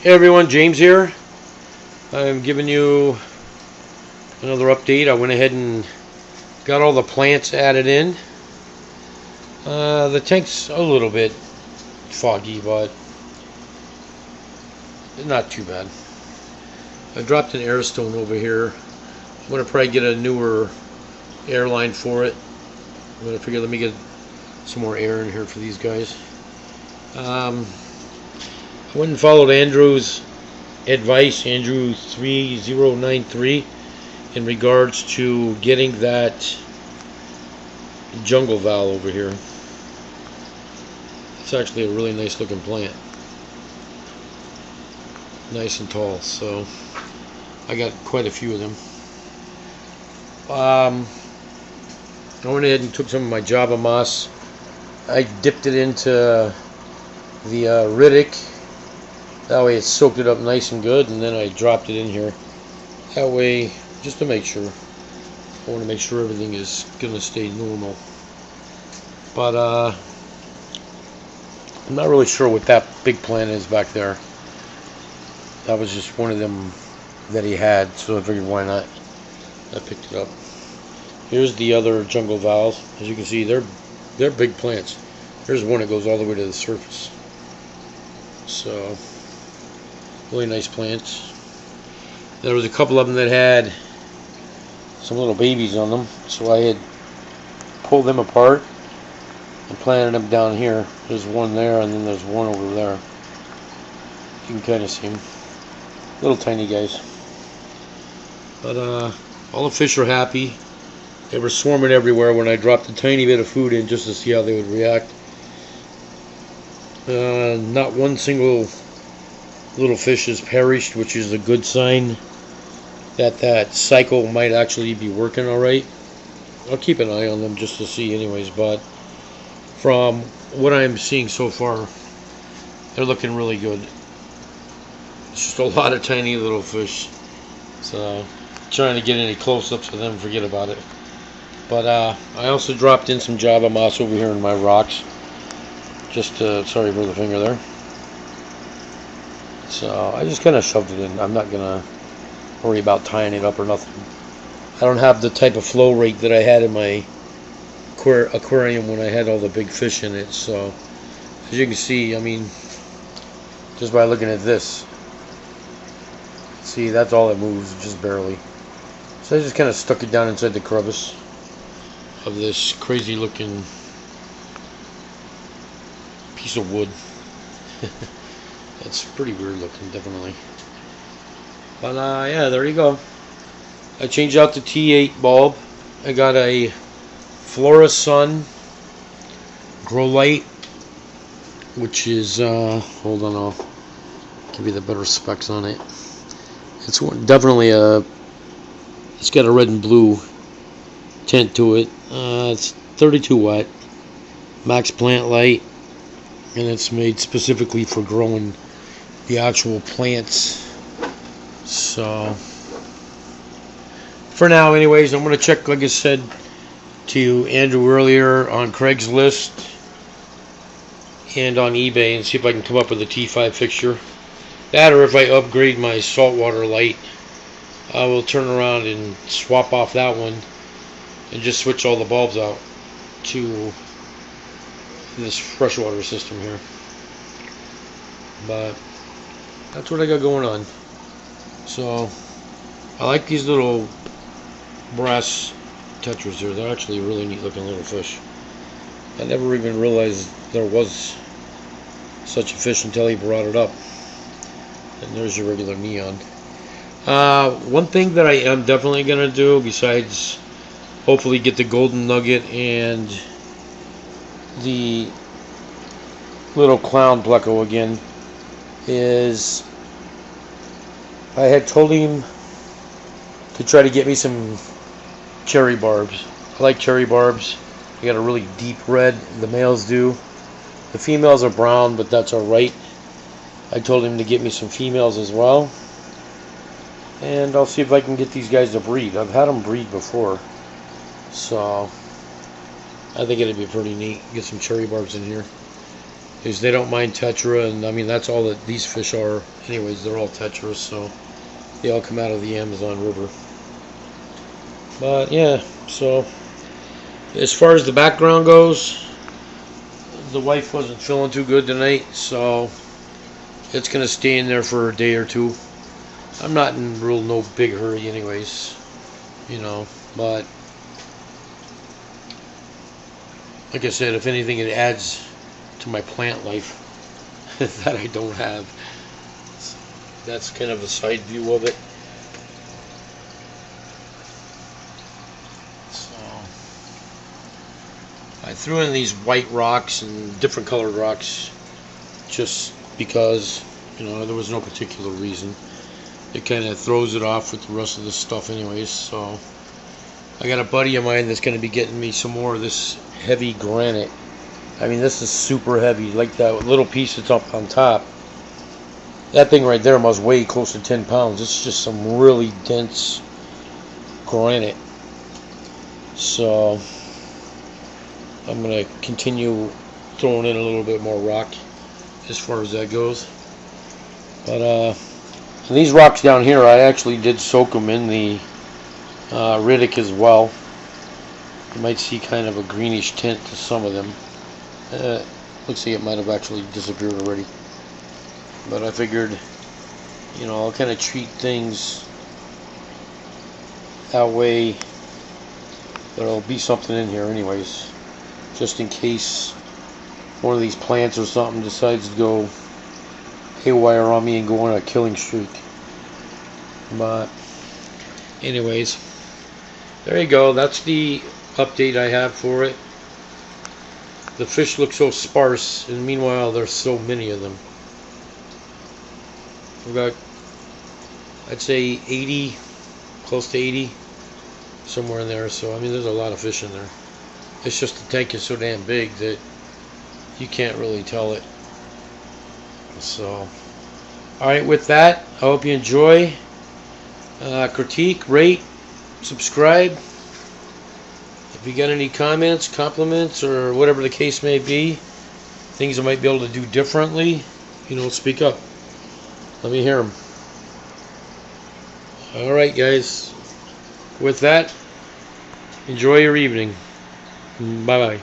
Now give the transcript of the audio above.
Hey everyone, James here. I'm giving you another update. I went ahead and got all the plants added in. The tank's a little bit foggy, but not too bad. I dropped an air stone over here. I'm going to probably get a newer airline for it. I'm going to figure, let me get some more air in here for these guys. I went and followed Andrew's advice, Andrew 3093, in regards to getting that jungle valve over here. It's actually a really nice looking plant, nice and tall, so I got quite a few of them. I went ahead and took some of my Java moss. I dipped it into the Riddick. That way it soaked it up nice and good, and then I dropped it in here. That way, just to make sure. I want to make sure everything is going to stay normal. But I'm not really sure what that big plant is back there. That was just one of them that he had, so I figured why not. I picked it up. Here's the other jungle valve. As you can see, they're big plants. There's one that goes all the way to the surface. So, really nice plants. There was a couple of them that had some little babies on them, so I had pulled them apart and planted them down here. There's one there, and then there's one over there. You can kind of see them. Little tiny guys. But all the fish are happy. They were swarming everywhere when I dropped a tiny bit of food in just to see how they would react. Not one single little fish has perished, which is a good sign that that cycle might actually be working alright. I'll keep an eye on them just to see anyways, but from what I'm seeing so far, they're looking really good. It's just a lot of tiny little fish, so trying to get any close-ups of them, forget about it. But I also dropped in some Java moss over here in my rocks. Just sorry for the finger there. So I just kind of shoved it in. I'm not gonna worry about tying it up or nothing. I don't have the type of flow rate that I had in my aquarium when I had all the big fish in it. So as you can see, I mean, just by looking at this, see, that's all that moves, just barely. So I just kind of stuck it down inside the crevice of this crazy looking piece of wood. That's pretty weird looking, definitely. But yeah, there you go. I changed out the T8 bulb. I got a Flora Sun grow light, which is hold on, I'll give you the better specs on it. It's definitely it's got a red and blue tint to it. It's 32 watt max plant light, and it's made specifically for growing the actual plants. So for now anyways, I'm going to check, like I said to Andrew earlier, on Craigslist and on eBay and see if I can come up with a T5 fixture. That, or if I upgrade my saltwater light, I will turn around and swap off that one and just switch all the bulbs out to this freshwater system here. But that's what I got going on. So I like these little brass tetras here. They're actually really neat looking little fish. I never even realized there was such a fish until he brought it up. And there's your regular neon. One thing that I am definitely going to do, besides hopefully get the golden nugget and the little clown pleco again, is I had told him to try to get me some cherry barbs. I like cherry barbs. They got a really deep red, the males do. The females are brown, but that's alright. I told him to get me some females as well, and I'll see if I can get these guys to breed. I've had them breed before, so I think it'd be pretty neat. Get some cherry barbs in here. is they don't mind tetra, and I mean that's all that these fish are. Anyways, they're all tetras, so they all come out of the Amazon River. But yeah, so as far as the background goes, the wife wasn't feeling too good tonight, so it's gonna stay in there for a day or two. I'm not in no big hurry anyways, but like I said, if anything, it adds to my plant life that I don't have. So that's kind of a side view of it. So I threw in these white rocks and different colored rocks just because, there was no particular reason. It kind of throws it off with the rest of the stuff anyways. So I got a buddy of mine that's going to be getting me some more of this heavy granite. I mean, this is super heavy. Like that little piece that's up on top, that thing right there must weigh close to 10 pounds. It's just some really dense granite. So I'm going to continue throwing in a little bit more rock as far as that goes. But these rocks down here, I actually did soak them in the Riddick as well. You might see kind of a greenish tint to some of them. Looks like it might have actually disappeared already. But I figured, I'll kind of treat things that way. There'll be something in here anyways, just in case one of these plants or something decides to go haywire on me and go on a killing streak. But anyways, there you go. That's the update I have for it. The fish look so sparse, and meanwhile there's so many of them. We've got, I'd say 80, close to 80, somewhere in there. So I mean, there's a lot of fish in there. It's just the tank is so damn big that you can't really tell it. So alright, with that, I hope you enjoy. Critique, rate, subscribe. If you got any comments, compliments, or whatever the case may be, things I might be able to do differently, speak up. Let me hear them. Alright guys, with that, enjoy your evening. Bye bye.